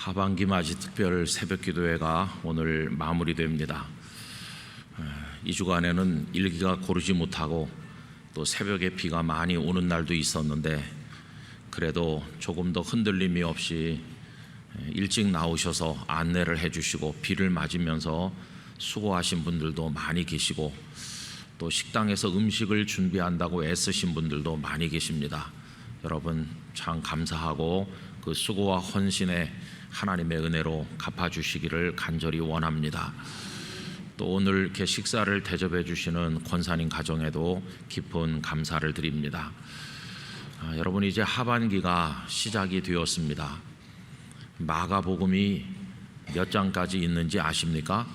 하반기 맞이 특별 새벽기도회가 오늘 마무리됩니다. 이 주간에는 일기가 고르지 못하고 또 새벽에 비가 많이 오는 날도 있었는데 그래도 조금 더 흔들림이 없이 일찍 나오셔서 안내를 해주시고 비를 맞으면서 수고하신 분들도 많이 계시고 또 식당에서 음식을 준비한다고 애쓰신 분들도 많이 계십니다. 여러분 참 감사하고 그 수고와 헌신에 하나님의 은혜로 갚아주시기를 간절히 원합니다. 또 오늘 이렇게 식사를 대접해 주시는 권사님 가정에도 깊은 감사를 드립니다. 여러분 이제 하반기가 시작이 되었습니다. 마가복음이 몇 장까지 있는지 아십니까?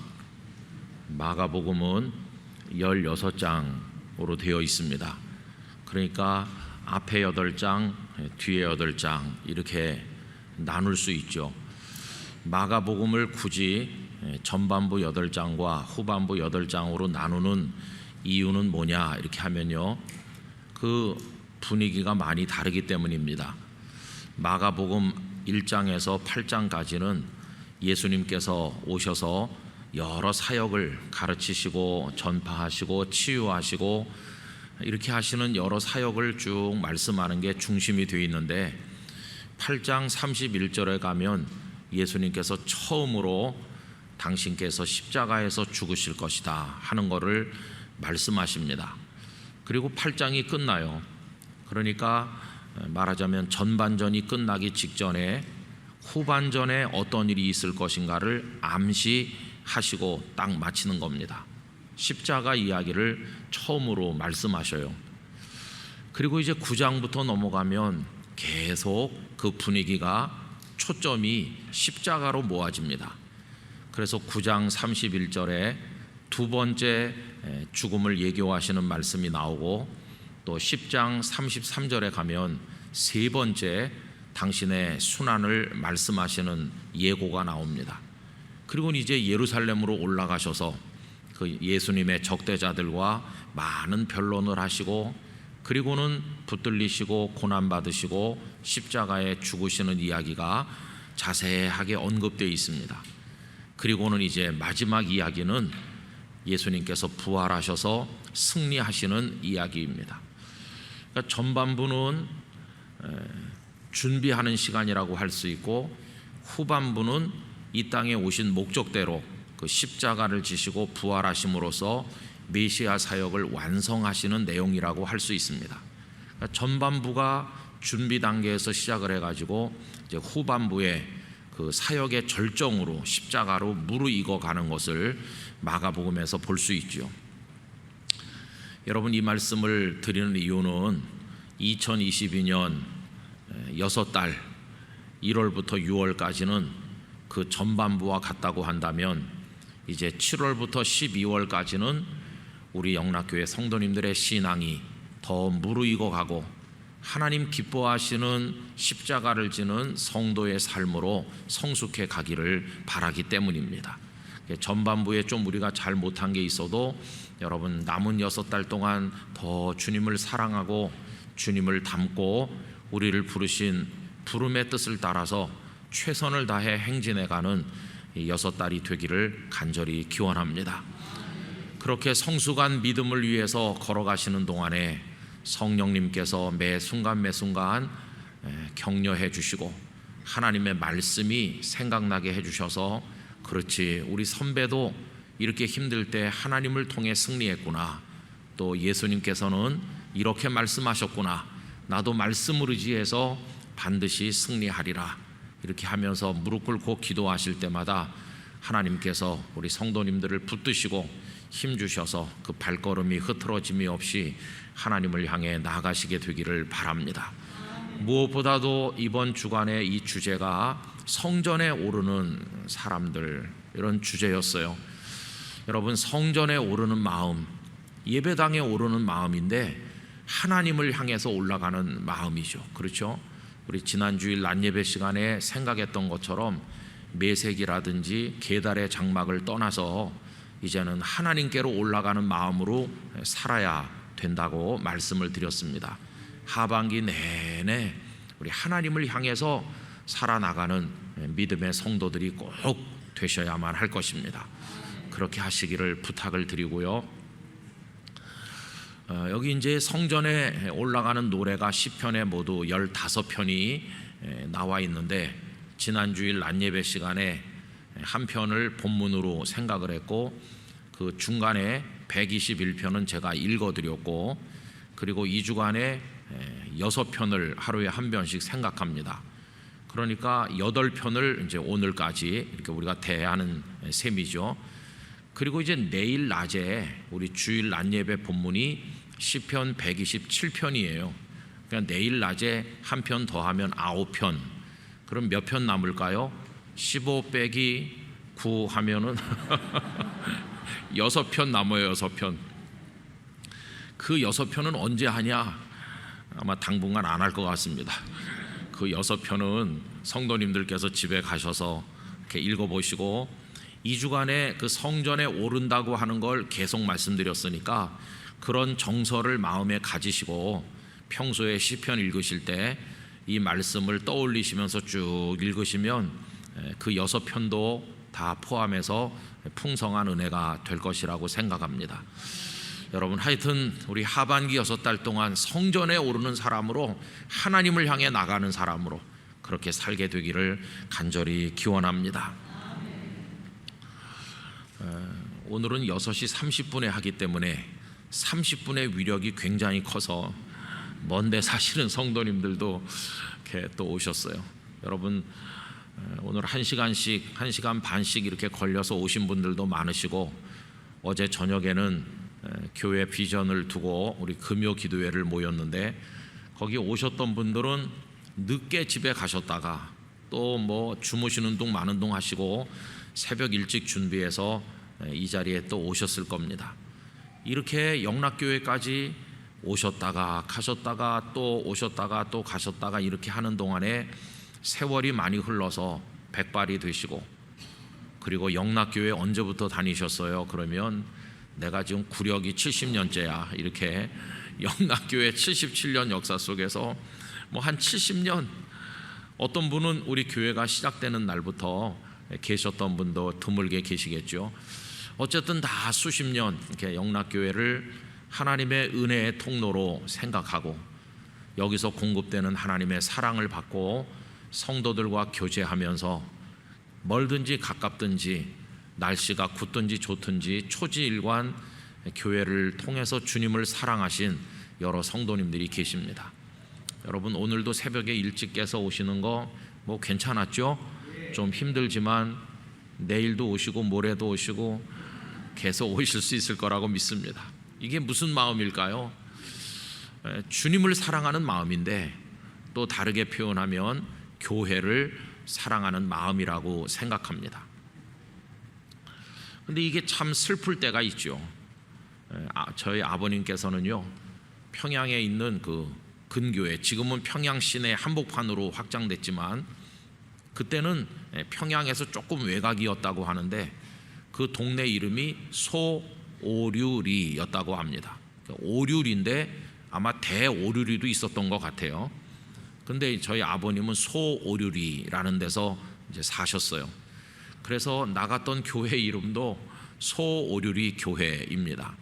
마가복음은 16장으로 되어 있습니다. 그러니까 앞에 8장, 뒤에 8장 이렇게 나눌 수 있죠. 마가복음을 굳이 전반부 8장과 후반부 8장으로 나누는 이유는 뭐냐 이렇게 하면요, 그 분위기가 많이 다르기 때문입니다. 마가복음 1장에서 8장까지는 예수님께서 오셔서 여러 사역을 가르치시고 전파하시고 치유하시고 이렇게 하시는 여러 사역을 쭉 말씀하는 게 중심이 되어 있는데 8장 31절에 가면 예수님께서 처음으로 당신께서 십자가에서 죽으실 것이다 하는 것을 말씀하십니다. 그리고 8장이 끝나요. 그러니까 말하자면 전반전이 끝나기 직전에 후반전에 어떤 일이 있을 것인가를 암시하시고 딱 마치는 겁니다. 십자가 이야기를 처음으로 말씀하셔요. 그리고 이제 9장부터 넘어가면 계속 그 분위기가 초점이 십자가로 모아집니다. 그래서 9장 31절에 두 번째 죽음을 예고하시는 말씀이 나오고 또 10장 33절에 가면 세 번째 당신의 순환을 말씀하시는 예고가 나옵니다. 그리고 이제 예루살렘으로 올라가셔서 그 예수님의 적대자들과 많은 변론을 하시고 그리고는 붙들리시고 고난받으시고 십자가에 죽으시는 이야기가 자세하게 언급되어 있습니다. 그리고는 이제 마지막 이야기는 예수님께서 부활하셔서 승리하시는 이야기입니다. 그러니까 전반부는 준비하는 시간이라고 할 수 있고 후반부는 이 땅에 오신 목적대로 그 십자가를 지시고 부활하심으로써 메시아 사역을 완성하시는 내용이라고 할 수 있습니다. 그러니까 전반부가 준비 단계에서 시작을 해가지고 이제 후반부에 그 사역의 절정으로 십자가로 무르익어 가는 것을 마가복음에서 볼 수 있죠. 여러분 이 말씀을 드리는 이유는 2022년 6달 1월부터 6월까지는 그 전반부와 같다고 한다면 이제 7월부터 12월까지는 우리 영락교회 성도님들의 신앙이 더 무르익어 가고 하나님 기뻐하시는 십자가를 지는 성도의 삶으로 성숙해 가기를 바라기 때문입니다. 전반부에 좀 우리가 잘 못한 게 있어도 여러분 남은 6달 동안 더 주님을 사랑하고 주님을 닮고 우리를 부르신 부름의 뜻을 따라서 최선을 다해 행진해가는 6달이 되기를 간절히 기원합니다. 그렇게 성숙한 믿음을 위해서 걸어가시는 동안에 성령님께서 매 순간 매 순간 격려해 주시고 하나님의 말씀이 생각나게 해주셔서 그렇지 우리 선배도 이렇게 힘들 때 하나님을 통해 승리했구나, 또 예수님께서는 이렇게 말씀하셨구나, 나도 말씀을 의지해서 반드시 승리하리라 이렇게 하면서 무릎 꿇고 기도하실 때마다 하나님께서 우리 성도님들을 붙드시고 힘주셔서 그 발걸음이 흐트러짐이 없이 하나님을 향해 나아가시게 되기를 바랍니다. 무엇보다도 이번 주간의 이 주제가 성전에 오르는 사람들 이런 주제였어요. 여러분 성전에 오르는 마음, 예배당에 오르는 마음인데 하나님을 향해서 올라가는 마음이죠. 그렇죠? 우리 지난주일 낮예배 시간에 생각했던 것처럼 매색이라든지 계달의 장막을 떠나서 이제는 하나님께로 올라가는 마음으로 살아야 된다고 말씀을 드렸습니다. 하반기 내내 우리 하나님을 향해서 살아나가는 믿음의 성도들이 꼭 되셔야만 할 것입니다. 그렇게 하시기를 부탁을 드리고요. 여기 이제 성전에 올라가는 노래가 시편에 모두 15편이 나와 있는데, 지난주일 낮예배 시간에 한 편을 본문으로 생각을 했고, 그 중간에 121편은 제가 읽어드렸고, 그리고 2주간에 6편을 하루에 한 편씩 생각합니다. 그러니까 8편을 이제 오늘까지 이렇게 우리가 대하는 셈이죠. 그리고 이제 내일 낮에 우리 주일 낮예배 본문이 시편 127편이에요. 그러니까 내일 낮에 한 편 더하면 9편. 그럼 몇 편 남을까요? 15 빼기 9 하면은 6편 남아요. 6편. 그 6편은 언제 하냐? 아마 당분간 안 할 것 같습니다. 그 6편은 성도님들께서 집에 가셔서 이렇게 읽어보시고, 2주간에 그 성전에 오른다고 하는 걸 계속 말씀드렸으니까 그런 정서를 마음에 가지시고 평소에 시편 읽으실 때 이 말씀을 떠올리시면서 쭉 읽으시면 그 6편도 다 포함해서 풍성한 은혜가 될 것이라고 생각합니다. 여러분, 하여튼 우리 하반기 6달 동안 성전에 오르는 사람으로, 하나님을 향해 나가는 사람으로 그렇게 살게 되기를 간절히 기원합니다. 오늘은 6시 30분에 하기 때문에 30분의 위력이 굉장히 커서 먼데 사시는 성도님들도 이렇게 또 오셨어요. 여러분, 오늘 1시간씩 1시간 반씩 이렇게 걸려서 오신 분들도 많으시고, 어제 저녁에는 교회 비전을 두고 우리 금요 기도회를 모였는데, 거기 오셨던 분들은 늦게 집에 가셨다가 또 뭐 주무시는 둥 마는 둥 하시고 새벽 일찍 준비해서 이 자리에 또 오셨을 겁니다. 이렇게 영락교회까지 오셨다가 가셨다가 또 오셨다가 또 가셨다가 이렇게 하는 동안에 세월이 많이 흘러서 백발이 되시고, 그리고 영락교회 언제부터 다니셨어요? 그러면 내가 지금 구력이 70년째야. 이렇게 영락교회 77년 역사 속에서 뭐 한 70년, 어떤 분은 우리 교회가 시작되는 날부터 계셨던 분도 드물게 계시겠죠. 어쨌든 다 수십 년 이렇게 영락교회를 하나님의 은혜의 통로로 생각하고, 여기서 공급되는 하나님의 사랑을 받고 성도들과 교제하면서 멀든지 가깝든지 날씨가 굳든지 좋든지 초지일관 교회를 통해서 주님을 사랑하신 여러 성도님들이 계십니다. 여러분, 오늘도 새벽에 일찍 깨서 오시는 거 뭐 괜찮았죠? 좀 힘들지만 내일도 오시고 모레도 오시고 계속 오실 수 있을 거라고 믿습니다. 이게 무슨 마음일까요? 주님을 사랑하는 마음인데, 또 다르게 표현하면 교회를 사랑하는 마음이라고 생각합니다. 근데 이게 참 슬플 때가 있죠. 저희 아버님께서는요, 평양에 있는 그 근교회, 지금은 평양 시내 한복판으로 확장됐지만 그때는 평양에서 조금 외곽이었다고 하는데, 그 동네 이름이 소오류리였다고 합니다. 오류리인데 아마 대오류리도 있었던 것 같아요. 근데 저희 아버님은 소오류리라는 데서 이제 사셨어요. 그래서 나갔던 교회 이름도 소오류리 교회입니다.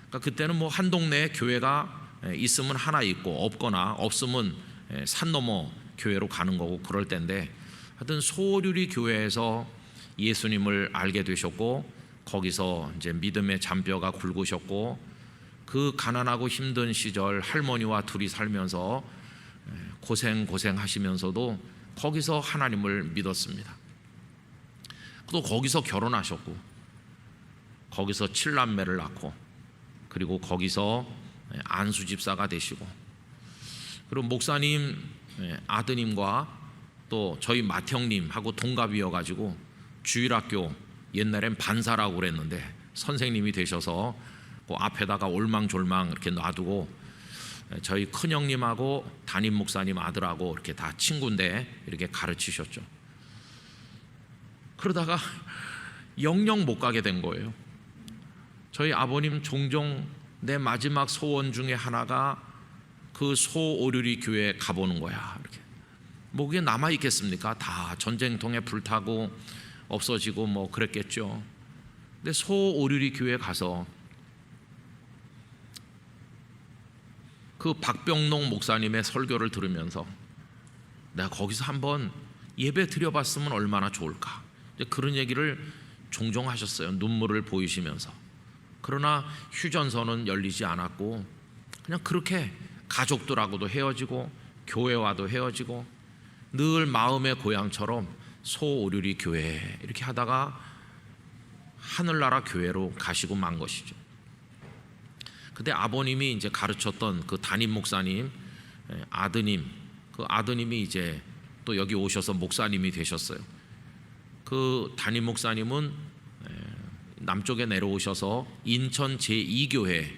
그러니까 그때는 뭐 한 동네에 교회가 있으면 하나 있고 없거나 없으면 산 넘어 교회로 가는 거고 그럴 때인데, 하여튼 소오류리 교회에서 예수님을 알게 되셨고, 거기서 이제 믿음의 잔뼈가 굵으셨고, 그 가난하고 힘든 시절 할머니와 둘이 살면서 고생하시면서도 거기서 하나님을 믿었습니다. 또 거기서 결혼하셨고, 거기서 7남매를 낳고, 그리고 거기서 안수집사가 되시고, 그리고 목사님 아드님과 또 저희 맏형님하고 동갑이어가지고 주일학교, 옛날엔 반사라고 그랬는데 선생님이 되셔서 그 앞에다가 올망졸망 이렇게 놔두고, 저희 큰형님하고 담임 목사님 아들하고 이렇게 다 친구인데 이렇게 가르치셨죠. 그러다가 영영 못 가게 된 거예요. 저희 아버님 종종 내 마지막 소원 중에 하나가 그 소오류리 교회에 가보는 거야. 이렇게 뭐 그게 남아 있겠습니까? 다 전쟁통에 불타고 없어지고 뭐 그랬겠죠. 근데 소오류리 교회 가서 그 박병농 목사님의 설교를 들으면서 내가 거기서 한번 예배 드려봤으면 얼마나 좋을까, 그런 얘기를 종종 하셨어요. 눈물을 보이시면서. 그러나 휴전선은 열리지 않았고 그냥 그렇게 가족들하고도 헤어지고 교회와도 헤어지고 늘 마음의 고향처럼 소오류리 교회 이렇게 하다가 하늘나라 교회로 가시고 만 것이죠. 그때 아버님이 이제 가르쳤던 그 담임 목사님 아드님, 그 아드님이 이제 또 여기 오셔서 목사님이 되셨어요. 그 담임 목사님은 남쪽에 내려오셔서 인천 제2교회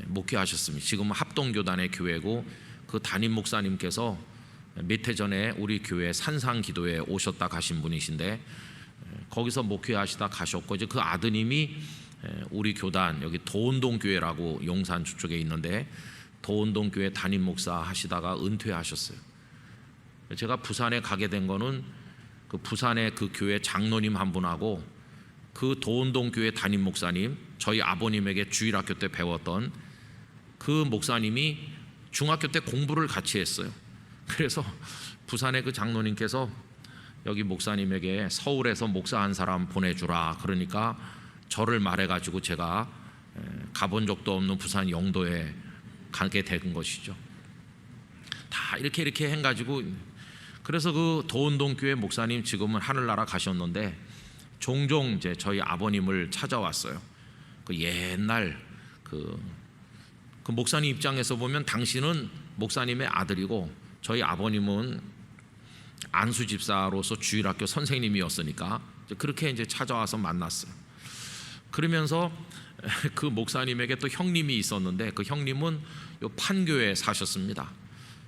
목회하셨습니다. 지금은 합동교단의 교회고 그 담임 목사님께서 몇 해 전에 우리 교회 산상기도에 오셨다 가신 분이신데 거기서 목회하시다 가셨고 이제 그 아드님이 우리 교단 여기 도운동교회라고 용산 쪽에 있는데 도운동교회 담임 목사 하시다가 은퇴하셨어요. 제가 부산에 가게 된 거는 그 부산의 그 교회 장로님 한 분하고 그 도운동교회 담임 목사님, 저희 아버님에게 주일학교 때 배웠던 그 목사님이 중학교 때 공부를 같이 했어요. 그래서 부산의 그 장로님께서 여기 목사님에게 서울에서 목사 한 사람 보내주라 그러니까 저를 말해가지고 제가 가본 적도 없는 부산 영도에 가게 된 것이죠. 다 이렇게 해가지고 그래서 그 도운동교회 목사님 지금은 하늘나라 가셨는데 종종 이제 저희 아버님을 찾아왔어요. 그 옛날 그 목사님 입장에서 보면 당신은 목사님의 아들이고 저희 아버님은 안수 집사로서 주일학교 선생님이었으니까 그렇게 이제 찾아와서 만났어요. 그러면서 그 목사님에게 또 형님이 있었는데 그 형님은 요 판교에 사셨습니다.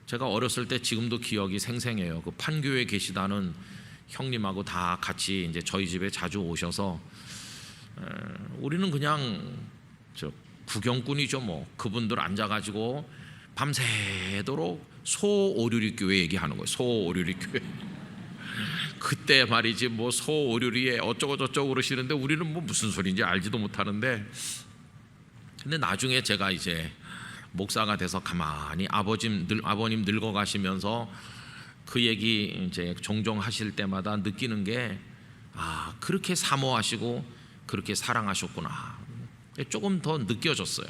제가 어렸을 때 지금도 기억이 생생해요. 그 판교에 계시다는 형님하고 다 같이 이제 저희 집에 자주 오셔서 우리는 그냥 저 구경꾼이죠. 뭐 그분들 앉아가지고 밤새도록 소오류리 교회 얘기하는 거예요. 소오류리 교회. 그때 말이지 뭐 소오류리에 어쩌고 저쩌고 그러시는데 우리는 뭐 무슨 소리인지 알지도 못하는데 근데 나중에 제가 이제 목사가 돼서 가만히 아버님 늙어가시면서 그 얘기 이제 종종 하실 때마다 느끼는 게 그렇게 사모하시고 그렇게 사랑하셨구나 조금 더 느껴졌어요.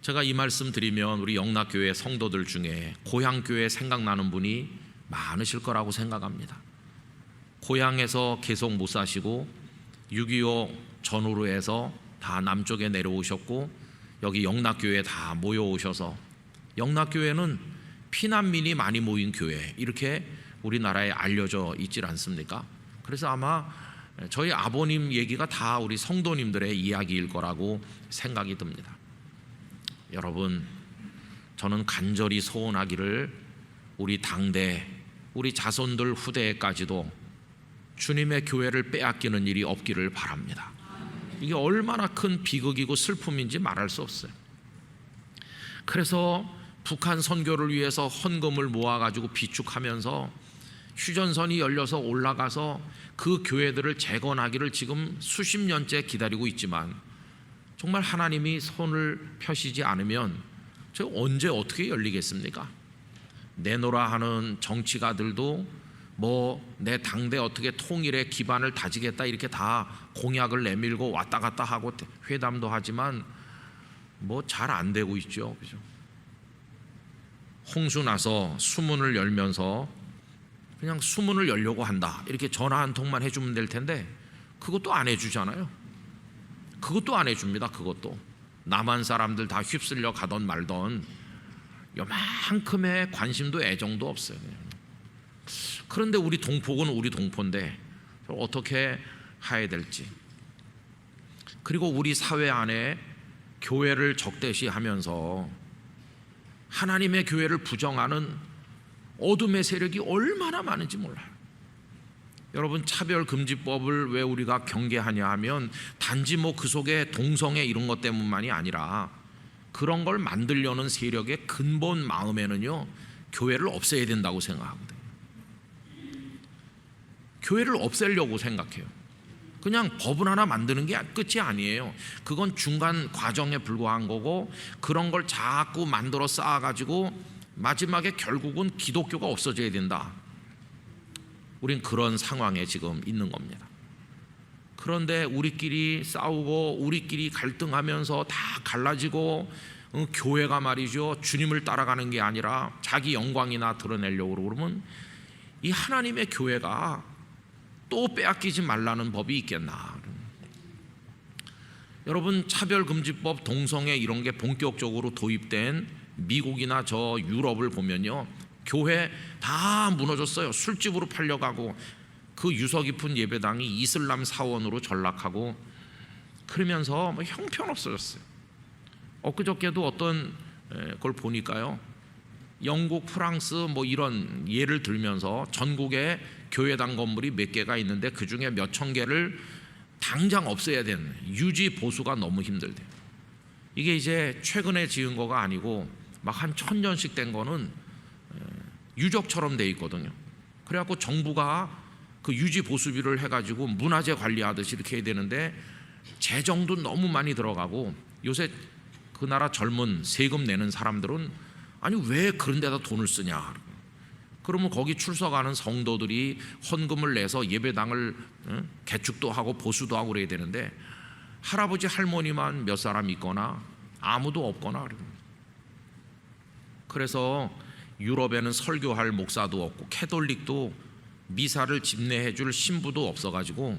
제가 이 말씀 드리면 우리 영락교회 성도들 중에 고향교회 생각나는 분이 많으실 거라고 생각합니다. 고향에서 계속 못 사시고 6.25 전후로 해서 다 남쪽에 내려오셨고 여기 영락교회에 다 모여오셔서 영락교회는 피난민이 많이 모인 교회 이렇게 우리나라에 알려져 있질 않습니까? 그래서 아마 저희 아버님 얘기가 다 우리 성도님들의 이야기일 거라고 생각이 듭니다. 여러분, 저는 간절히 소원하기를 우리 당대, 우리 자손들 후대까지도 주님의 교회를 빼앗기는 일이 없기를 바랍니다. 이게 얼마나 큰 비극이고 슬픔인지 말할 수 없어요. 그래서 북한 선교를 위해서 헌금을 모아가지고 비축하면서 휴전선이 열려서 올라가서 그 교회들을 재건하기를 지금 수십 년째 기다리고 있지만 정말 하나님이 손을 펴시지 않으면 저 언제 어떻게 열리겠습니까? 내노라 하는 정치가들도 뭐 내 당대 어떻게 통일의 기반을 다지겠다 이렇게 다 공약을 내밀고 왔다 갔다 하고 회담도 하지만 뭐 잘 안 되고 있죠. 그죠? 홍수 나서 수문을 열면서 그냥 수문을 열려고 한다 이렇게 전화 한 통만 해주면 될 텐데 그것도 안 해주잖아요. 그것도 안 해줍니다. 그것도 남한 사람들 다 휩쓸려 가던 말던 요만큼의 관심도 애정도 없어요. 그런데 우리 동포는 우리 동포인데 어떻게 해야 될지. 그리고 우리 사회 안에 교회를 적대시하면서 하나님의 교회를 부정하는 어둠의 세력이 얼마나 많은지 몰라요. 여러분, 차별금지법을 왜 우리가 경계하냐 하면 단지 뭐 그 속에 동성애 이런 것 때문만이 아니라 그런 걸 만들려는 세력의 근본 마음에는요 교회를 없애야 된다고 생각하거든요. 교회를 없애려고 생각해요. 그냥 법을 하나 만드는 게 끝이 아니에요. 그건 중간 과정에 불과한 거고, 그런 걸 자꾸 만들어 쌓아가지고 마지막에 결국은 기독교가 없어져야 된다. 우린 그런 상황에 지금 있는 겁니다. 그런데 우리끼리 싸우고 우리끼리 갈등하면서 다 갈라지고, 교회가 말이죠, 주님을 따라가는 게 아니라 자기 영광이나 드러내려고 그러면 이 하나님의 교회가 또 빼앗기지 말라는 법이 있겠나. 여러분, 차별금지법, 동성애 이런 게 본격적으로 도입된 미국이나 저 유럽을 보면요, 교회 다 무너졌어요. 술집으로 팔려가고, 그 유서 깊은 예배당이 이슬람 사원으로 전락하고, 그러면서 뭐 형편없어졌어요. 엊그저께도 어떤 걸 보니까요, 영국, 프랑스 뭐 이런 예를 들면서 전국에 교회당 건물이 몇 개가 있는데 그 중에 몇 천 개를 당장 없애야 되는, 유지 보수가 너무 힘들대요. 이게 이제 최근에 지은 거가 아니고 막 한 1000년씩 된 거는 유적처럼 돼 있거든요. 그래갖고 정부가 그 유지 보수비를 해가지고 문화재 관리하듯이 이렇게 해야 되는데 재정도 너무 많이 들어가고, 요새 그 나라 젊은 세금 내는 사람들은 아니 왜 그런 데다 돈을 쓰냐, 그러면 거기 출석하는 성도들이 헌금을 내서 예배당을 개축도 하고 보수도 하고 그래야 되는데 할아버지 할머니만 몇 사람 있거나 아무도 없거나. 그래서 유럽에는 설교할 목사도 없고 캐톨릭도 미사를 집례해 줄 신부도 없어가지고,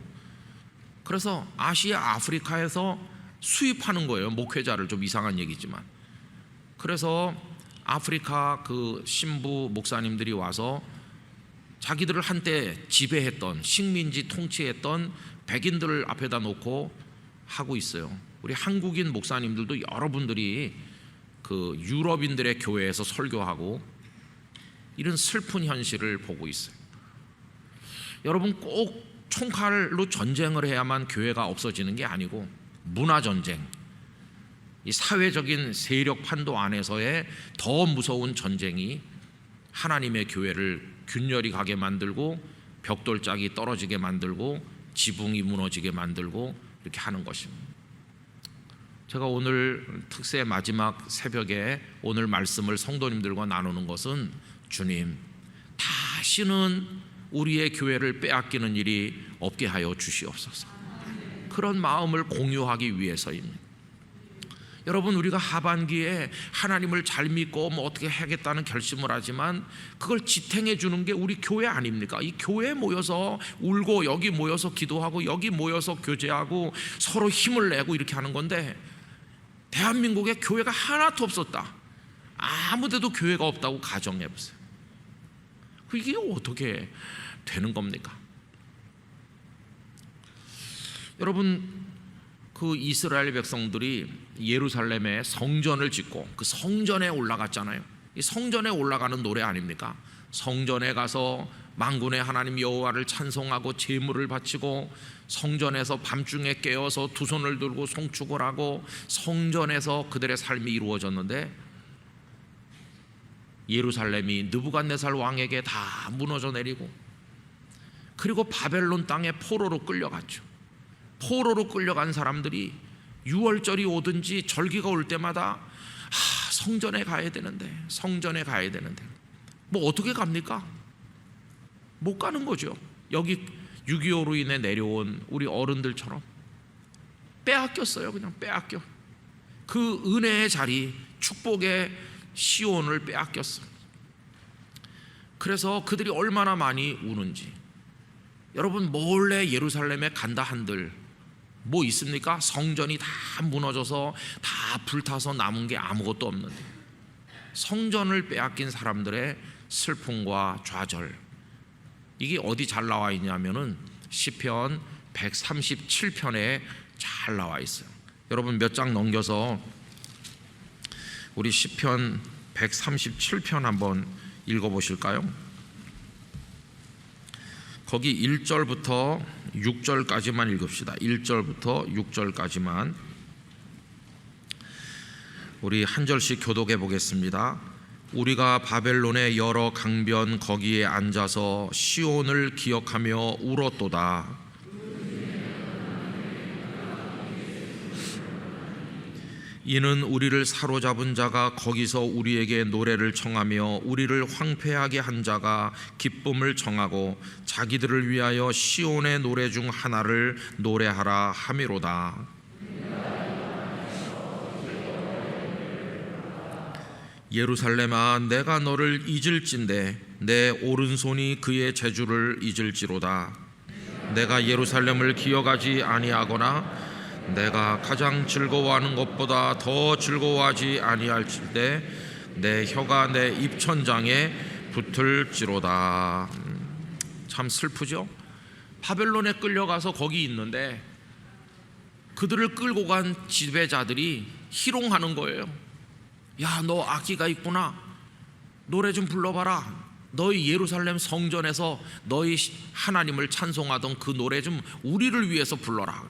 그래서 아시아, 아프리카에서 수입하는 거예요. 목회자를. 좀 이상한 얘기지만. 그래서 아프리카 그 신부 목사님들이 와서 자기들을 한때 지배했던, 식민지 통치했던 백인들을 앞에다 놓고 하고 있어요. 우리 한국인 목사님들도 여러분들이 그 유럽인들의 교회에서 설교하고, 이런 슬픈 현실을 보고 있어요. 여러분, 꼭 총칼로 전쟁을 해야만 교회가 없어지는 게 아니고, 문화전쟁, 이 사회적인 세력 판도 안에서의 더 무서운 전쟁이 하나님의 교회를 균열이 가게 만들고, 벽돌짝이 떨어지게 만들고, 지붕이 무너지게 만들고, 이렇게 하는 것입니다. 제가 오늘 특세 마지막 새벽에 오늘 말씀을 성도님들과 나누는 것은, 주님, 다시는 우리의 교회를 빼앗기는 일이 없게 하여 주시옵소서. 그런 마음을 공유하기 위해서입니다. 여러분, 우리가 하반기에 하나님을 잘 믿고 뭐 어떻게 하겠다는 결심을 하지만 그걸 지탱해 주는 게 우리 교회 아닙니까? 이 교회에 모여서 울고, 여기 모여서 기도하고, 여기 모여서 교제하고, 서로 힘을 내고 이렇게 하는 건데, 대한민국에 교회가 하나도 없었다, 아무 데도 교회가 없다고 가정해 보세요. 이게 어떻게 되는 겁니까? 여러분, 그 이스라엘 백성들이 예루살렘에 성전을 짓고 그 성전에 올라갔잖아요. 이 성전에 올라가는 노래 아닙니까? 성전에 가서 만군의 하나님 여호와를 찬송하고 제물을 바치고, 성전에서 밤중에 깨어서 두 손을 들고 송축을 하고, 성전에서 그들의 삶이 이루어졌는데, 예루살렘이 느부갓네살 왕에게 다 무너져 내리고, 그리고 바벨론 땅에 포로로 끌려갔죠. 포로로 끌려간 사람들이 6월절이 오든지 절기가 올 때마다 성전에 가야 되는데, 성전에 가야 되는데, 뭐 어떻게 갑니까? 못 가는 거죠. 여기 6.25로 인해 내려온 우리 어른들처럼 빼앗겼어요. 그냥 빼앗겨. 그 은혜의 자리, 축복의 시온을 빼앗겼어요. 그래서 그들이 얼마나 많이 우는지. 여러분, 몰래 예루살렘에 간다 한들 뭐 있습니까? 성전이 다 무너져서 다 불타서 남은 게 아무것도 없는데, 성전을 빼앗긴 사람들의 슬픔과 좌절, 이게 어디 잘 나와 있냐면은 시편 137편에 잘 나와 있어요. 여러분, 몇 장 넘겨서 우리 시편 137편 한번 읽어보실까요? 거기 1절부터 6절까지만 읽읍시다. 1절부터 6절까지만 우리 한 절씩 교독해 보겠습니다. 우리가 바벨론의 여러 강변 거기에 앉아서 시온을 기억하며 울었도다. 이는 우리를 사로잡은 자가 거기서 우리에게 노래를 청하며 우리를 황폐하게 한 자가 기쁨을 청하고 자기들을 위하여 시온의 노래 중 하나를 노래하라 함이로다. 예루살렘아, 내가 너를 잊을진대 내 오른손이 그의 제주를 잊을지로다. 내가 예루살렘을 기억하지 아니하거나 내가 가장 즐거워하는 것보다 더 즐거워하지 아니할때 내 혀가 내 입천장에 붙을지로다. 참 슬프죠? 바벨론에 끌려가서 거기 있는데 그들을 끌고 간 지배자들이 희롱하는 거예요. 야, 너 악기가 있구나. 노래 좀 불러봐라. 너희 예루살렘 성전에서 너희 하나님을 찬송하던 그 노래 좀 우리를 위해서 불러라.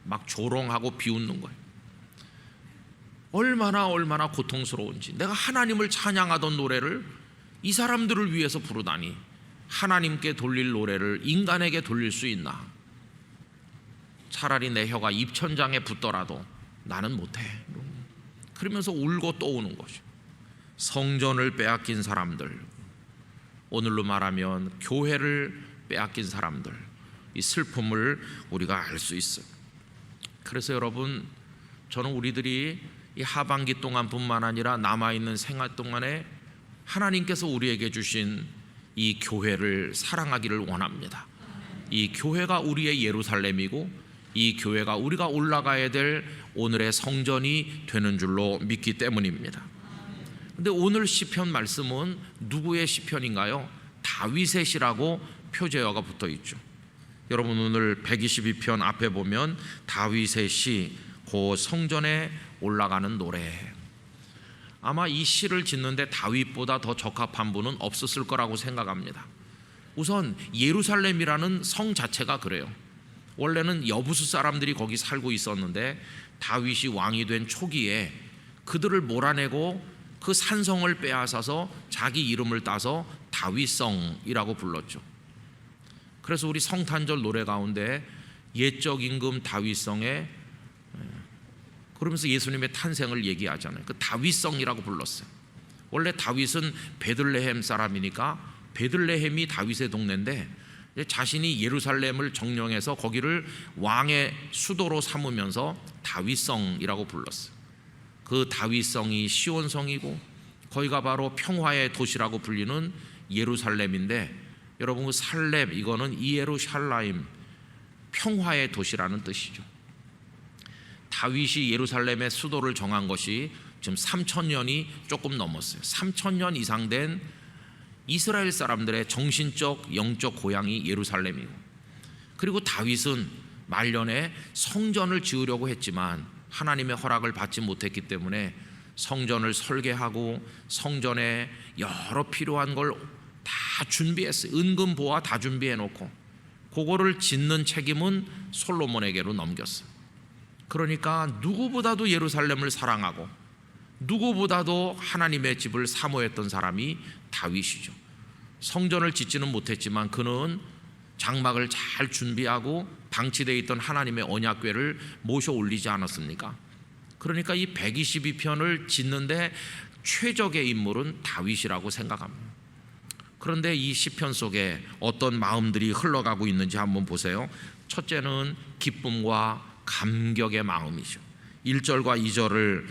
막 조롱하고 비웃는 거예요. 얼마나 고통스러운지. 내가 하나님을 찬양하던 노래를 이 사람들을 위해서 부르다니, 하나님께 돌릴 노래를 인간에게 돌릴 수 있나? 차라리 내 혀가 입천장에 붙더라도 나는 못해. 그러면서 울고 또 우는 거죠. 성전을 빼앗긴 사람들, 오늘로 말하면 교회를 빼앗긴 사람들, 이 슬픔을 우리가 알 수 있어요. 그래서 여러분, 저는 우리들이 이 하반기 동안뿐만 아니라 남아있는 생활 동안에 하나님께서 우리에게 주신 이 교회를 사랑하기를 원합니다. 이 교회가 우리의 예루살렘이고 이 교회가 우리가 올라가야 될 오늘의 성전이 되는 줄로 믿기 때문입니다. 근데 오늘 시편 말씀은 누구의 시편인가요? 다윗의 시라고 표제어가 붙어 있죠. 여러분, 오늘 122편 앞에 보면 다윗의 시, 그 성전에 올라가는 노래. 아마 이 시를 짓는데 다윗보다 더 적합한 분은 없었을 거라고 생각합니다. 우선 예루살렘이라는 성 자체가 그래요. 원래는 여부수 사람들이 거기 살고 있었는데 다윗이 왕이 된 초기에 그들을 몰아내고 그 산성을 빼앗아서 자기 이름을 따서 다윗성이라고 불렀죠. 그래서 우리 성탄절 노래 가운데 옛적 임금 다윗성에, 그러면서 예수님의 탄생을 얘기하잖아요. 그 다윗성이라고 불렀어요. 원래 다윗은 베들레헴 사람이니까 베들레헴이 다윗의 동네인데 자신이 예루살렘을 정령해서 거기를 왕의 수도로 삼으면서 다윗성이라고 불렀어요. 그 다윗성이 시온성이고 거기가 바로 평화의 도시라고 불리는 예루살렘인데, 여러분, 그 살렘, 이거는 이에루샬라임, 평화의 도시라는 뜻이죠. 다윗이 예루살렘의 수도를 정한 것이 지금 3,000년이 조금 넘었어요. 3,000년 이상 된 이스라엘 사람들의 정신적, 영적 고향이 예루살렘이고, 그리고 다윗은 말년에 성전을 지으려고 했지만 하나님의 허락을 받지 못했기 때문에 성전을 설계하고 성전에 여러 필요한 걸 다 준비했어요. 은금 보화 다 준비해 놓고 그거를 짓는 책임은 솔로몬에게로 넘겼어요. 그러니까 누구보다도 예루살렘을 사랑하고 누구보다도 하나님의 집을 사모했던 사람이 다윗이죠. 성전을 짓지는 못했지만 그는 장막을 잘 준비하고 방치되어 있던 하나님의 언약궤를 모셔 올리지 않았습니까? 그러니까 이 122편을 짓는데 최적의 인물은 다윗이라고 생각합니다. 그런데 이 시편 속에 어떤 마음들이 흘러가고 있는지 한번 보세요. 첫째는 기쁨과 감격의 마음이죠. 1절과 2절을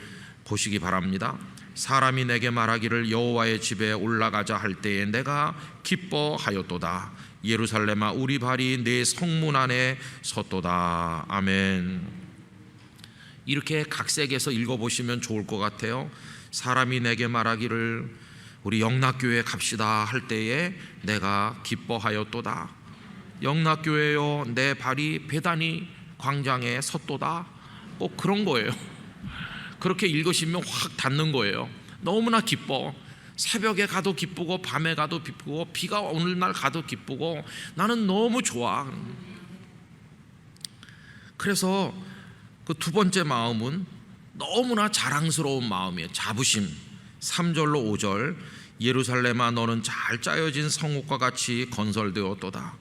보시기 바랍니다. 사람이 내게 말하기를 여호와의 집에 올라가자 할 때에 내가 기뻐하였도다. 예루살렘아, 우리 발이 내 성문 안에 섰도다. 아멘. 이렇게 각색해서 읽어보시면 좋을 것 같아요. 사람이 내게 말하기를 우리 영락교회 갑시다 할 때에 내가 기뻐하였도다. 영락교회여, 내 발이 베다니 광장에 섰도다. 꼭 그런 거예요. 그렇게 읽으시면 확 닿는 거예요. 너무나 기뻐. 새벽에 가도 기쁘고 밤에 가도 기쁘고 비가 오는 날 가도 기쁘고 나는 너무 좋아. 그래서 그 두 번째 마음은 너무나 자랑스러운 마음이에요. 자부심. 3절로 5절 예루살렘아 너는 잘 짜여진 성읍과 같이 건설되었도다.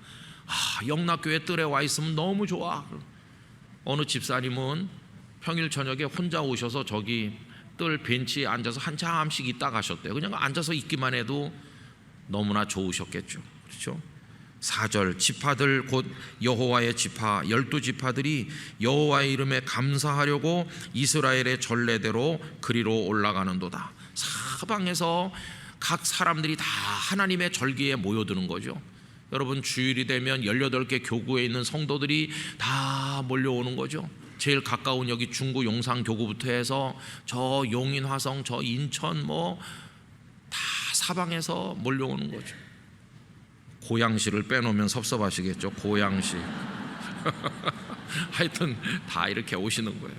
영락교회 뜰에 와 있으면 너무 좋아. 어느 집사님은 평일 저녁에 혼자 오셔서 저기 뜰 벤치에 앉아서 한참씩 있다 가셨대요. 그냥 앉아서 있기만 해도 너무나 좋으셨겠죠. 그렇죠? 4절 지파들 곧 여호와의 지파 12지파들이 여호와의 이름에 감사하려고 이스라엘의 전례대로 그리로 올라가는도다. 사방에서 각 사람들이 다 하나님의 절기에 모여드는 거죠. 여러분 주일이 되면 18개 교구에 있는 성도들이 다 몰려오는 거죠. 제일 가까운 여기 중구 용산 교구부터 해서 저 용인 화성 저 인천 뭐 다 사방에서 몰려오는 거죠. 고양시를 빼놓으면 섭섭하시겠죠. 고양시 하여튼 다 이렇게 오시는 거예요.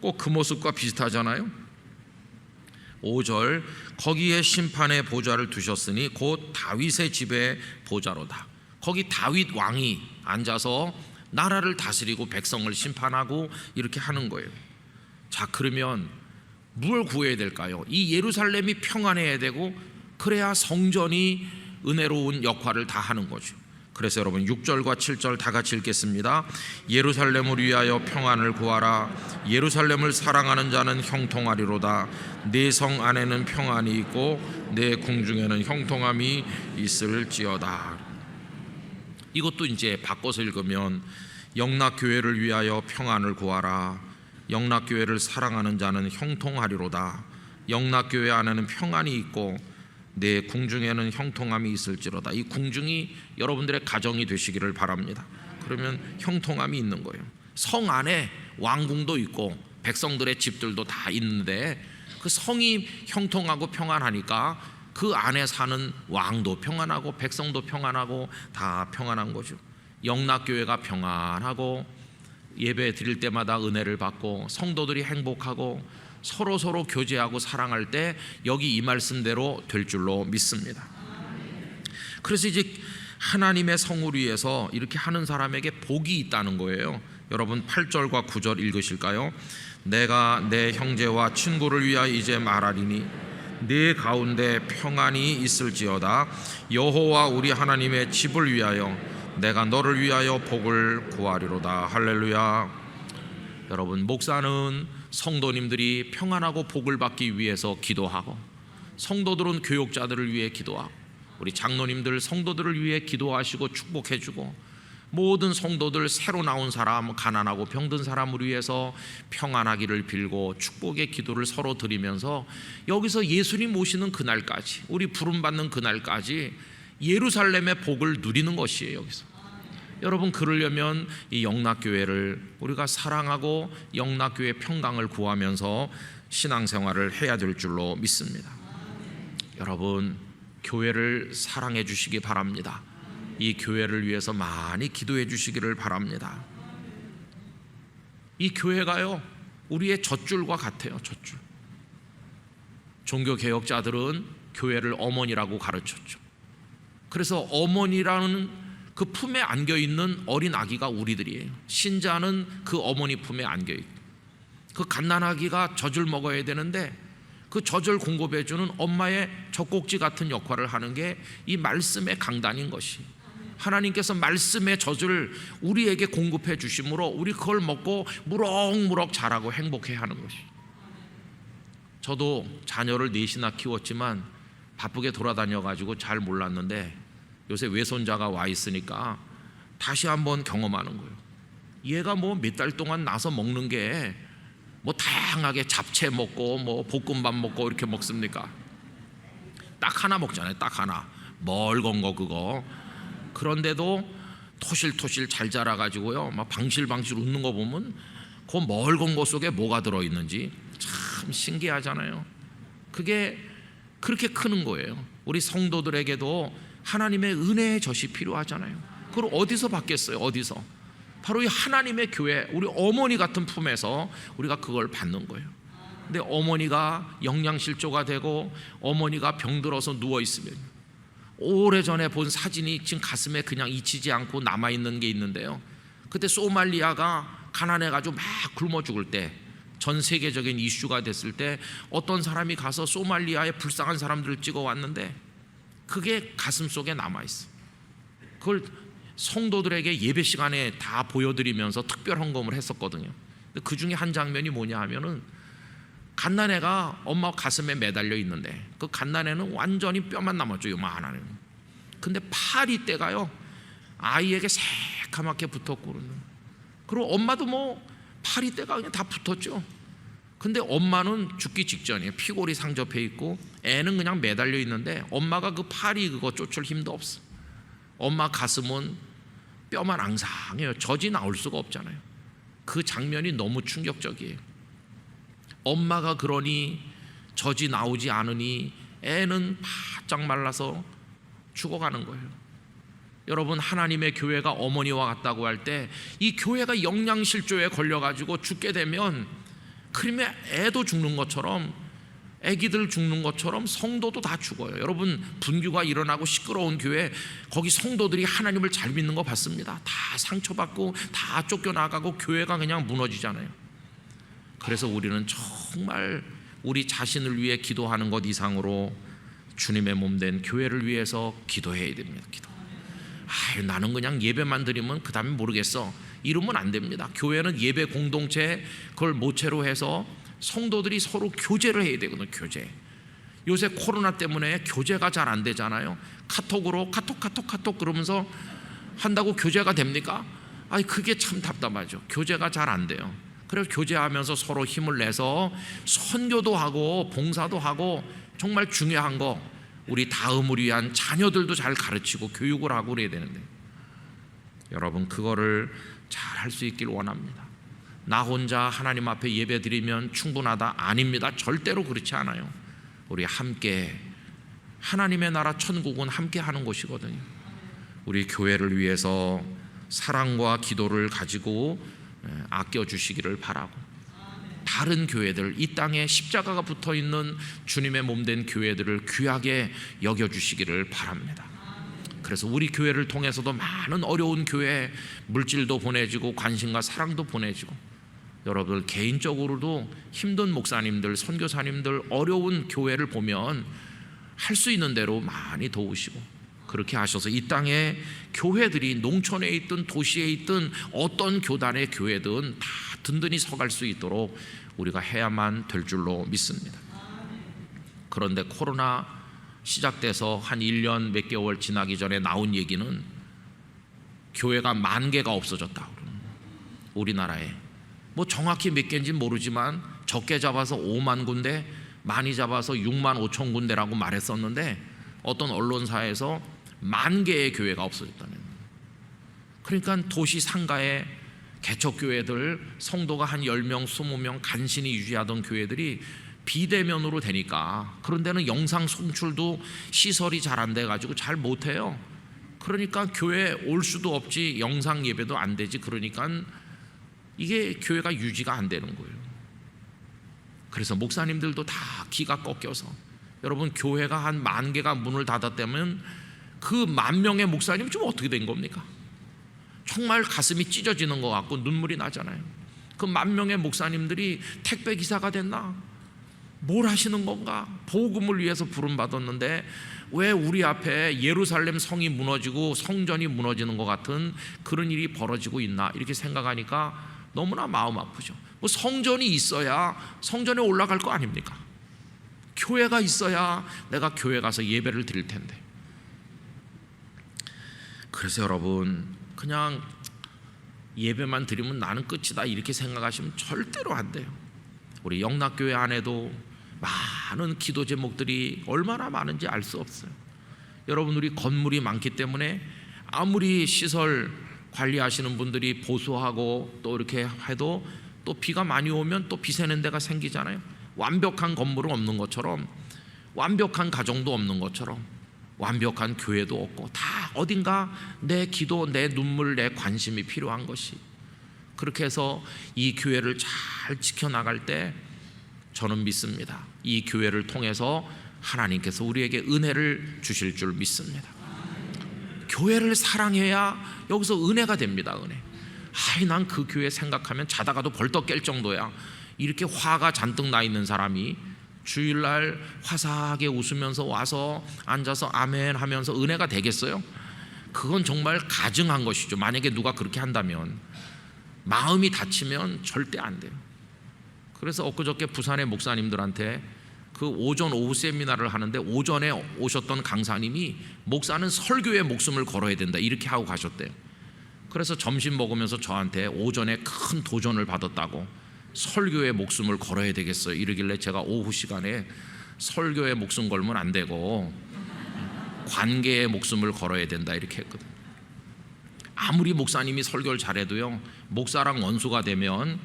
꼭 그 모습과 비슷하잖아요. 5절 거기에 심판의 보좌를 두셨으니 곧 다윗의 집의 보좌로다. 거기 다윗 왕이 앉아서 나라를 다스리고 백성을 심판하고 이렇게 하는 거예요. 자, 그러면 뭘 구해야 될까요? 이 예루살렘이 평안해야 되고 그래야 성전이 은혜로운 역할을 다 하는 거죠. 그래서 여러분 6절과 7절 다 같이 읽겠습니다. 예루살렘을 위하여 평안을 구하라. 예루살렘을 사랑하는 자는 형통하리로다. 내 성 안에는 평안이 있고 내 궁중에는 형통함이 있을지어다. 이것도 이제 바꿔서 읽으면 영락교회를 위하여 평안을 구하라. 영락교회를 사랑하는 자는 형통하리로다. 영락교회 안에는 평안이 있고 내 궁중에는 형통함이 있을지로다. 이 궁중이 여러분들의 가정이 되시기를 바랍니다. 그러면 형통함이 있는 거예요. 성 안에 왕궁도 있고 백성들의 집들도 다 있는데 그 성이 형통하고 평안하니까 그 안에 사는 왕도 평안하고 백성도 평안하고 다 평안한 거죠. 영락교회가 평안하고 예배 드릴 때마다 은혜를 받고 성도들이 행복하고 서로 교제하고 사랑할 때 여기 이 말씀대로 될 줄로 믿습니다. 그래서 이제 하나님의 성을 위해서 이렇게 하는 사람에게 복이 있다는 거예요. 여러분 8절과 9절 읽으실까요? 내가 내 형제와 친구를 위하여 이제 말하리니 네 가운데 평안이 있을지어다. 여호와 우리 하나님의 집을 위하여 내가 너를 위하여 복을 구하리로다. 할렐루야. 여러분 목사는 성도님들이 평안하고 복을 받기 위해서 기도하고 성도들은 교육자들을 위해 기도하고 우리 장로님들 성도들을 위해 기도하시고 축복해주고 모든 성도들 새로 나온 사람 가난하고 병든 사람을 위해서 평안하기를 빌고 축복의 기도를 서로 드리면서 여기서 예수님 오시는 그날까지 우리 부름받는 그날까지 예루살렘의 복을 누리는 것이에요. 여기서 여러분 그러려면 이 영락교회를 우리가 사랑하고 영락교회 평강을 구하면서 신앙생활을 해야 될 줄로 믿습니다. 여러분 교회를 사랑해 주시기 바랍니다. 이 교회를 위해서 많이 기도해 주시기를 바랍니다. 이 교회가요 우리의 젖줄과 같아요. 젖줄. 종교개혁자들은 교회를 어머니라고 가르쳤죠. 그래서 어머니라는 그 품에 안겨있는 어린 아기가 우리들이에요. 신자는 그 어머니 품에 안겨있고 그 갓난아기가 젖을 먹어야 되는데 그 젖을 공급해주는 엄마의 젖꼭지 같은 역할을 하는 게 이 말씀의 강단인 것이 하나님께서 말씀의 젖을 우리에게 공급해 주심으로 우리 그걸 먹고 무럭무럭 자라고 행복해 하는 것이. 저도 자녀를 넷이나 키웠지만 바쁘게 돌아다녀가지고 잘 몰랐는데 요새 외손자가 와 있으니까 다시 한번 경험하는 거예요. 얘가 뭐 몇 달 동안 나서 먹는 게 뭐 다양하게 잡채 먹고 뭐 볶음밥 먹고 이렇게 먹습니까? 딱 하나 먹잖아요. 딱 하나 멀건 거 그거. 그런데도 토실토실 잘 자라가지고요 막 방실방실 웃는 거 보면 그 멀건 거 속에 뭐가 들어있는지 참 신기하잖아요. 그게 그렇게 크는 거예요. 우리 성도들에게도 하나님의 은혜의 젖이 필요하잖아요. 그걸 어디서 받겠어요? 어디서? 바로 이 하나님의 교회 우리 어머니 같은 품에서 우리가 그걸 받는 거예요. 근데 어머니가 영양실조가 되고 어머니가 병들어서 누워있으면 오래전에 본 사진이 지금 가슴에 그냥 잊히지 않고 남아있는 게 있는데요. 그때 소말리아가 가난해가지고 막 굶어 죽을 때 전 세계적인 이슈가 됐을 때 어떤 사람이 가서 소말리아의 불쌍한 사람들을 찍어왔는데 그게 가슴 속에 남아있어. 그걸 성도들에게 예배 시간에 다 보여드리면서 특별 헌금을 했었거든요. 그 중에 한 장면이 뭐냐 하면은 갓난애가 엄마 가슴에 매달려 있는데 그 갓난애는 완전히 뼈만 남았죠. 요만한 애는. 근데 파리떼가요 아이에게 새카맣게 붙었고, 그리고 엄마도 뭐 파리떼가 그냥 다 붙었죠. 근데 엄마는 죽기 직전이에요. 피골이 상접해 있고 애는 그냥 매달려 있는데 엄마가 그 파리 그거 쫓을 힘도 없어. 엄마 가슴은 뼈만 앙상해요. 젖이 나올 수가 없잖아요. 그 장면이 너무 충격적이에요. 엄마가 그러니 젖이 나오지 않으니 애는 바짝 말라서 죽어가는 거예요. 여러분, 하나님의 교회가 어머니와 같다고 할 때 이 교회가 영양실조에 걸려가지고 죽게 되면 그러면 애도 죽는 것처럼, 애기들 죽는 것처럼 성도도 다 죽어요. 여러분, 분규가 일어나고 시끄러운 교회, 거기 성도들이 하나님을 잘 믿는 거 봤습니다. 다 상처받고 다 쫓겨나가고 교회가 그냥 무너지잖아요. 그래서 우리는 정말 우리 자신을 위해 기도하는 것 이상으로 주님의 몸된 교회를 위해서 기도해야 됩니다. 나는 그냥 예배만 드리면 그 다음에 모르겠어, 이러면 안 됩니다. 교회는 예배 공동체, 그걸 모체로 해서 성도들이 서로 교제를 해야 되거든요. 교제. 요새 코로나 때문에 교제가 잘 안 되잖아요. 카톡으로 카톡 그러면서 한다고 교제가 됩니까? 그게 참 답답하죠. 교제가 잘 안 돼요. 그래서 교제하면서 서로 힘을 내서 선교도 하고 봉사도 하고, 정말 중요한 거 우리 다음을 위한 자녀들도 잘 가르치고 교육을 하고 그래야 되는데, 여러분 그거를 잘 할 수 있길 원합니다. 나 혼자 하나님 앞에 예배 드리면 충분하다? 아닙니다. 절대로 그렇지 않아요. 우리 함께, 하나님의 나라 천국은 함께 하는 곳이거든요. 우리 교회를 위해서 사랑과 기도를 가지고 아껴주시기를 바라고, 다른 교회들, 이 땅에 십자가가 붙어있는 주님의 몸된 교회들을 귀하게 여겨주시기를 바랍니다. 그래서 우리 교회를 통해서도 많은 어려운 교회 물질도 보내지고 관심과 사랑도 보내지고, 여러분 개인적으로도 힘든 목사님들, 선교사님들 어려운 교회를 보면 할 수 있는 대로 많이 도우시고, 그렇게 하셔서 이 땅에 교회들이 농촌에 있든 도시에 있든 어떤 교단의 교회든 다 든든히 서갈 수 있도록 우리가 해야만 될 줄로 믿습니다. 그런데 코로나 시작돼서 한 1년 몇 개월 지나기 전에 나온 얘기는 교회가 10,000개가 없어졌다. 우리나라에 뭐 정확히 몇 개인지는 모르지만 적게 잡아서 5만 군데, 많이 잡아서 6만 5천 군데라고 말했었는데 어떤 언론사에서 10,000개의 교회가 없어졌다는 거예요. 그러니까 도시 상가에 개척교회들, 성도가 한 10명, 20명 간신히 유지하던 교회들이 비대면으로 되니까, 그런 데는 영상 송출도 시설이 잘 안 돼가지고 잘 못해요. 그러니까 교회 올 수도 없지, 영상 예배도 안 되지. 그러니까 이게 교회가 유지가 안 되는 거예요. 그래서 목사님들도 다 기가 꺾여서, 여러분 교회가 한 10,000개가 문을 닫았다면 그 10,000명의 목사님 좀 어떻게 된 겁니까? 정말 가슴이 찢어지는 것 같고 눈물이 나잖아요. 그 10,000명의 목사님들이 택배 기사가 됐나? 뭘 하시는 건가? 복음을 위해서 부름받았는데 왜 우리 앞에 예루살렘 성이 무너지고 성전이 무너지는 것 같은 그런 일이 벌어지고 있나? 이렇게 생각하니까 너무나 마음 아프죠. 뭐 성전이 있어야 성전에 올라갈 거 아닙니까? 교회가 있어야 내가 교회 가서 예배를 드릴 텐데. 그래서 여러분, 그냥 예배만 드리면 나는 끝이다 이렇게 생각하시면 절대로 안 돼요. 우리 영락교회 안에도 많은 기도 제목들이 얼마나 많은지 알 수 없어요. 여러분, 우리 건물이 많기 때문에 아무리 시설 관리하시는 분들이 보수하고 또 이렇게 해도 또 비가 많이 오면 또 비 새는 데가 생기잖아요. 완벽한 건물은 없는 것처럼, 완벽한 가정도 없는 것처럼, 완벽한 교회도 없고, 다 어딘가 내 기도, 내 눈물, 내 관심이 필요한 것이. 그렇게 해서 이 교회를 잘 지켜나갈 때 저는 믿습니다. 이 교회를 통해서 하나님께서 우리에게 은혜를 주실 줄 믿습니다. 교회를 사랑해야 여기서 은혜가 됩니다. 은혜. 난 그 교회 생각하면 자다가도 벌떡 깰 정도야. 이렇게 화가 잔뜩 나 있는 사람이 주일날 화사하게 웃으면서 와서 앉아서 아멘 하면서 은혜가 되겠어요? 그건 정말 가증한 것이죠. 만약에 누가 그렇게 한다면, 마음이 다치면 절대 안 돼요. 그래서 엊그저께 부산의 목사님들한테 그 오전 오후 세미나를 하는데, 오전에 오셨던 강사님이 목사는 설교에 목숨을 걸어야 된다 이렇게 하고 가셨대요. 그래서 점심 먹으면서 저한테 오전에 큰 도전을 받았다고, 설교에 목숨을 걸어야 되겠어요 이러길래 제가 오후 시간에 설교에 목숨 걸면 안 되고 관계에 목숨을 걸어야 된다 이렇게 했거든요. 아무리 목사님이 설교를 잘해도요, 목사랑 원수가 되면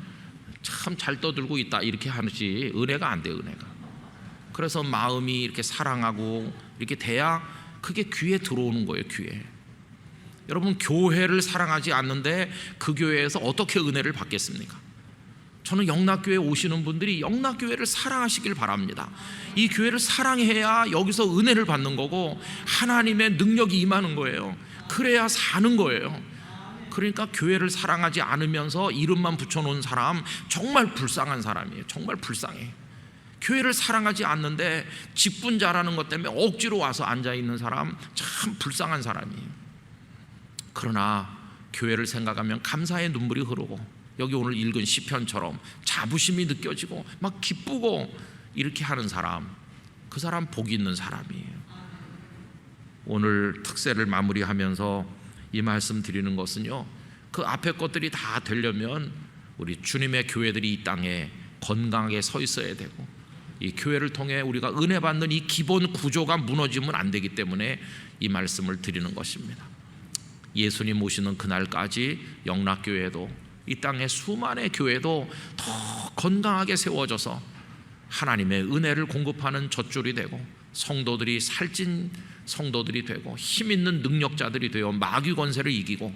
참 잘 떠들고 있다 이렇게 하지 은혜가 안 돼요, 은혜가. 그래서 마음이 이렇게 사랑하고 이렇게 돼야 그게 귀에 들어오는 거예요, 귀에. 여러분, 교회를 사랑하지 않는데 그 교회에서 어떻게 은혜를 받겠습니까? 저는 영락교회 오시는 분들이 영락교회를 사랑하시길 바랍니다. 이 교회를 사랑해야 여기서 은혜를 받는 거고 하나님의 능력이 임하는 거예요. 그래야 사는 거예요. 그러니까 교회를 사랑하지 않으면서 이름만 붙여놓은 사람 정말 불쌍한 사람이에요. 정말 불쌍해. 교회를 사랑하지 않는데 직분 잘하는 것 때문에 억지로 와서 앉아있는 사람 참 불쌍한 사람이에요. 그러나 교회를 생각하면 감사의 눈물이 흐르고, 여기 오늘 읽은 시편처럼 자부심이 느껴지고 막 기쁘고 이렇게 하는 사람, 그 사람 복 있는 사람이에요. 오늘 특세를 마무리하면서 이 말씀 드리는 것은요, 그 앞에 것들이 다 되려면 우리 주님의 교회들이 이 땅에 건강하게 서 있어야 되고, 이 교회를 통해 우리가 은혜 받는 이 기본 구조가 무너지면 안 되기 때문에 이 말씀을 드리는 것입니다. 예수님 오시는 그날까지 영락교회도, 이 땅의 수많은 교회도 더 건강하게 세워져서 하나님의 은혜를 공급하는 젖줄이 되고, 성도들이 살찐 성도들이 되고 힘 있는 능력자들이 되어 마귀 권세를 이기고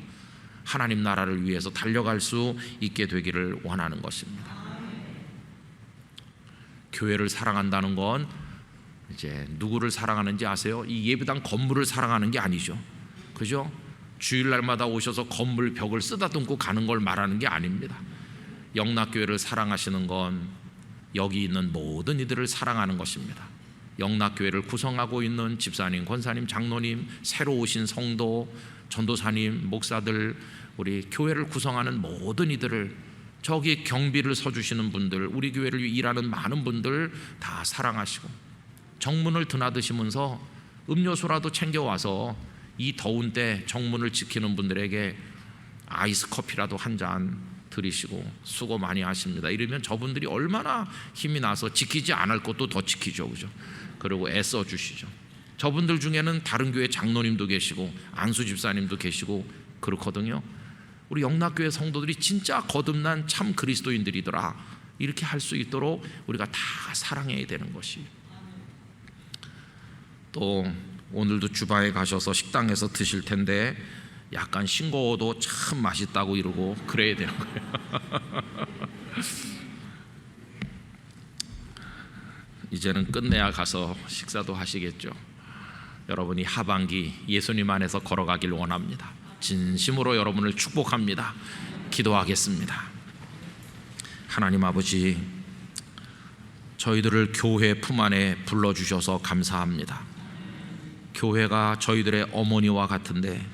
하나님 나라를 위해서 달려갈 수 있게 되기를 원하는 것입니다. 교회를 사랑한다는 건 이제 누구를 사랑하는지 아세요? 이 예배당 건물을 사랑하는 게 아니죠. 그죠? 주일날마다 오셔서 건물 벽을 쓰다듬고 가는 걸 말하는 게 아닙니다. 영락교회를 사랑하시는 건 여기 있는 모든 이들을 사랑하는 것입니다. 영락교회를 구성하고 있는 집사님, 권사님, 장로님, 새로 오신 성도, 전도사님, 목사들, 우리 교회를 구성하는 모든 이들을, 저기 경비를 서주시는 분들, 우리 교회를 일하는 많은 분들 다 사랑하시고, 정문을 드나드시면서 음료수라도 챙겨와서 이 더운 때 정문을 지키는 분들에게 아이스 커피라도 한 잔 드리시고 수고 많이 하십니다 이러면 저분들이 얼마나 힘이 나서 지키지 않을 것도 더 지키죠, 그죠? 그리고 애써 주시죠. 저분들 중에는 다른 교회 장로님도 계시고 안수 집사님도 계시고 그렇거든요. 우리 영락교회 성도들이 진짜 거듭난 참 그리스도인들이더라 이렇게 할 수 있도록 우리가 다 사랑해야 되는 것이. 또 오늘도 주방에 가셔서 식당에서 드실 텐데 약간 싱거워도 참 맛있다고 이러고 그래야 되는 거예요. 이제는 끝내야 가서 식사도 하시겠죠. 여러분이 하반기 예수님 안에서 걸어가길 원합니다. 진심으로 여러분을 축복합니다. 기도하겠습니다. 하나님 아버지, 저희들을 교회 품 안에 불러주셔서 감사합니다. 교회가 저희들의 어머니와 같은데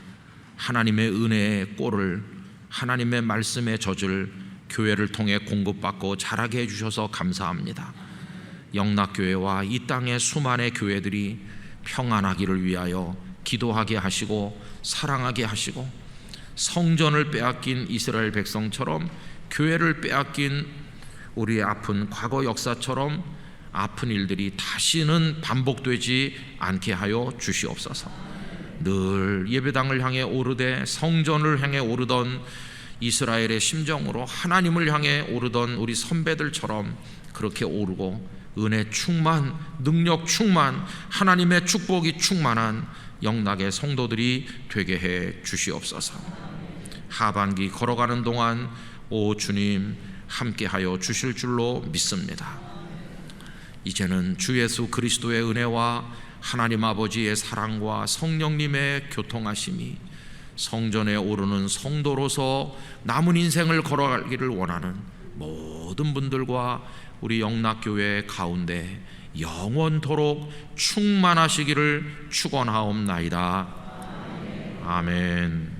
하나님의 은혜의 꼴을, 하나님의 말씀의 젖을 교회를 통해 공급받고 자라게 해주셔서 감사합니다. 영락교회와 이 땅의 수많은 교회들이 평안하기를 위하여 기도하게 하시고 사랑하게 하시고, 성전을 빼앗긴 이스라엘 백성처럼 교회를 빼앗긴 우리의 아픈 과거 역사처럼 아픈 일들이 다시는 반복되지 않게 하여 주시옵소서. 늘 예배당을 향해 오르되 성전을 향해 오르던 이스라엘의 심정으로 하나님을 향해 오르던 우리 선배들처럼 그렇게 오르고 은혜 충만, 능력 충만, 하나님의 축복이 충만한 영락의 성도들이 되게 해 주시옵소서. 하반기 걸어가는 동안 오 주님 함께하여 주실 줄로 믿습니다. 이제는 주 예수 그리스도의 은혜와 하나님 아버지의 사랑과 성령님의 교통하심이 성전에 오르는 성도로서 남은 인생을 걸어가기를 원하는 모든 모든 분들과 우리 영락교회 가운데 영원토록 충만하시기를 축원하옵나이다. 아멘.